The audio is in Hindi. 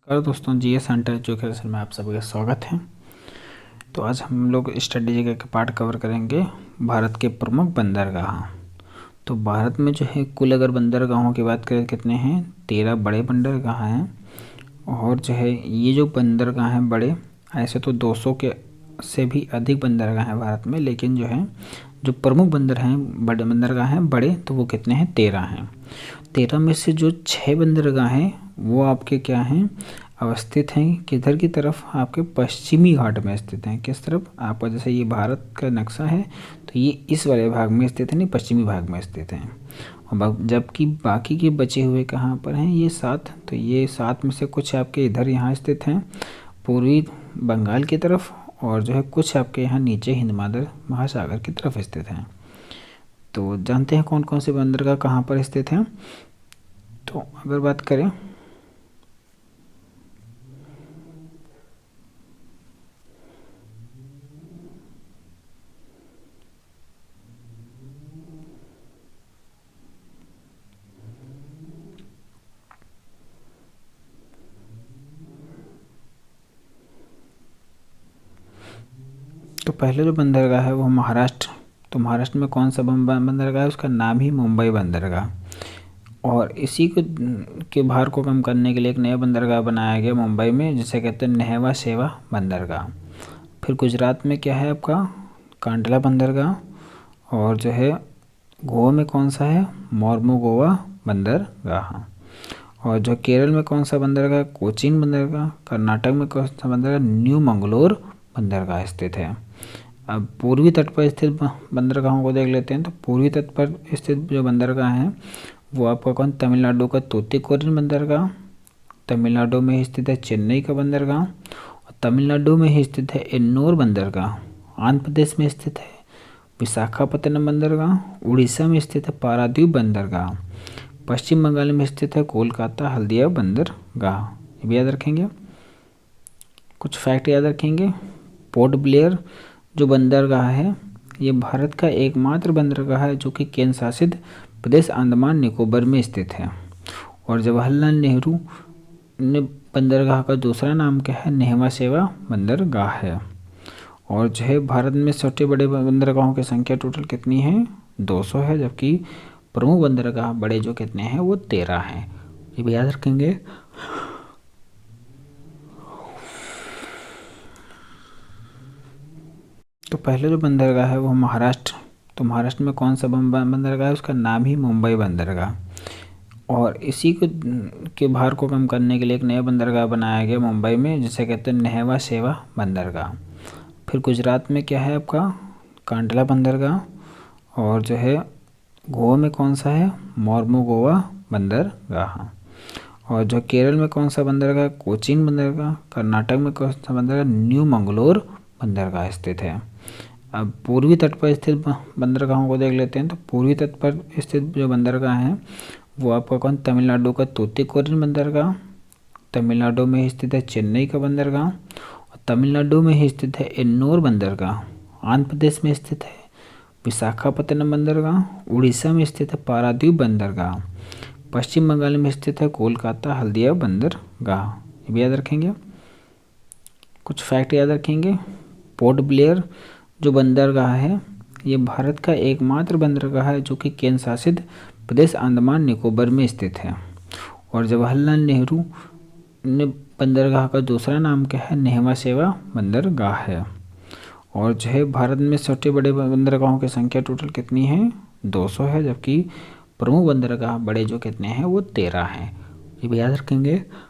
नमस्कार दोस्तों, जीएस सेंटर एजुकेशन में आप सभी का स्वागत है। तो आज हम लोग स्टडी जगह के पार्ट कवर करेंगे भारत के प्रमुख बंदरगाह। तो भारत में जो है कुल अगर बंदरगाहों की बात करें कितने हैं, 13 बड़े बंदरगाह हैं। और जो है ये जो बंदरगाह हैं बड़े, ऐसे तो 200 के से भी अधिक बंदरगाह हैं भारत में, लेकिन जो है जो प्रमुख बड़े बंदरगाह हैं बड़े, तो वो कितने हैं, 13 हैं। 13 में से जो 6 बंदरगाह हैं वो आपके क्या हैं, अवस्थित हैं किधर की तरफ, आपके पश्चिमी घाट में स्थित हैं। किस तरफ, आपका जैसे ये भारत का नक्शा है तो ये इस वाले भाग में स्थित है, नहीं पश्चिमी भाग में स्थित हैं। और जबकि बाकी के बचे हुए कहाँ पर हैं, ये 7, तो ये 7 में से कुछ आपके इधर यहाँ स्थित हैं पूर्वी बंगाल की तरफ, और जो है कुछ आपके यहाँ नीचे हिंद महासागर की तरफ स्थित हैं। तो जानते हैं कौन कौन से बंदरगाह कहाँ पर स्थित हैं। तो अगर बात करें तो पहले जो बंदरगाह है वो महाराष्ट्र, तो महाराष्ट्र में कौन सा बंदरगाह है, उसका नाम ही मुंबई बंदरगाह। और इसी को के भार को कम करने के लिए एक नया बंदरगाह बनाया गया मुंबई में, जिसे कहते हैं नेहवा शेवा बंदरगाह। फिर गुजरात में क्या है आपका, कांडला बंदरगाह। और जो है गोवा में कौन सा है, मोर्मुगोवा बंदरगाह। और जो केरल में कौन सा बंदरगाह, कोचीन बंदरगाह। कर्नाटक में कौन सा बंदरगाह, न्यू मंगलोर बंदरगाह स्थित है। अब पूर्वी तट पर स्थित बंदरगाहों को देख लेते हैं। तो पूर्वी तट पर स्थित जो बंदरगाह हैं वो आपका कौन, तमिलनाडु का तूतीकोरिन बंदरगाह, तमिलनाडु में ही स्थित है चेन्नई का बंदरगाह, और तमिलनाडु में ही स्थित है एन्नोर बंदरगाह। आंध्र प्रदेश में स्थित है विशाखापत्तनम बंदरगाह, उड़ीसा में स्थित है पारादीप बंदरगाह, पश्चिम बंगाल में स्थित है कोलकाता हल्दिया बंदरगाह। ये भी याद रखेंगे। कुछ फैक्ट याद रखेंगे। पोर्ट ब्लेयर जो बंदरगाह है ये भारत का एकमात्र बंदरगाह है जो कि केंद्र शासित प्रदेश अंडमान निकोबार में स्थित है। और जवाहरलाल नेहरू ने बंदरगाह का दूसरा नाम क्या है, नेहवा शेवा बंदरगाह है। और जो है भारत में छोटे बड़े बंदरगाहों की संख्या टोटल कितनी है, 200 है, जबकि प्रमुख बंदरगाह बड़े जो कितने हैं वो 13 हैं। ये भी याद रखेंगे। तो पहले जो बंदरगाह है वो महाराष्ट्र, तो महाराष्ट्र में कौन सा बंदरगाह है, उसका नाम ही मुंबई बंदरगाह। और इसी को के भार को कम करने के लिए एक नया बंदरगाह बनाया गया मुंबई में, जिसे कहते हैं नेहवा शेवा बंदरगाह। फिर गुजरात में क्या है आपका, कांडला बंदरगाह। और जो है गोवा में कौन सा है, मोर्मुगोवा बंदरगाह। और जो केरल में कौन सा बंदरगाह, कोचीन बंदरगाह। कर्नाटक में कौन सा बंदरगाह, न्यू मंगलोर बंदरगाह स्थित है। अब पूर्वी तट पर स्थित बंदरगाहों को देख लेते हैं। तो पूर्वी तट पर स्थित जो बंदरगाह हैं वो आपका कौन, तमिलनाडु का तूतीकोरिन बंदरगाह, तमिलनाडु में ही स्थित है चेन्नई का बंदरगाह, और तमिलनाडु में ही स्थित है एन्नोर बंदरगाह। आंध्र प्रदेश में स्थित है विशाखापत्तनम बंदरगाह, उड़ीसा में स्थित है पारादीप बंदरगाह, पश्चिम बंगाल में स्थित है कोलकाता हल्दिया बंदरगाह। ये भी याद रखेंगे। कुछ फैक्ट याद रखेंगे। पोर्ट ब्लेयर जो बंदरगाह है ये भारत का एकमात्र बंदरगाह है जो कि केंद्र शासित प्रदेश अंडमान निकोबार में स्थित है। और जवाहरलाल नेहरू ने बंदरगाह का दूसरा नाम क्या है, नेहवा शेवा बंदरगाह है। और जो है भारत में छोटे बड़े बंदरगाहों की संख्या टोटल कितनी है, 200 है, जबकि प्रमुख बंदरगाह बड़े जो कितने हैं वो 13 हैं। ये भी याद रखेंगे।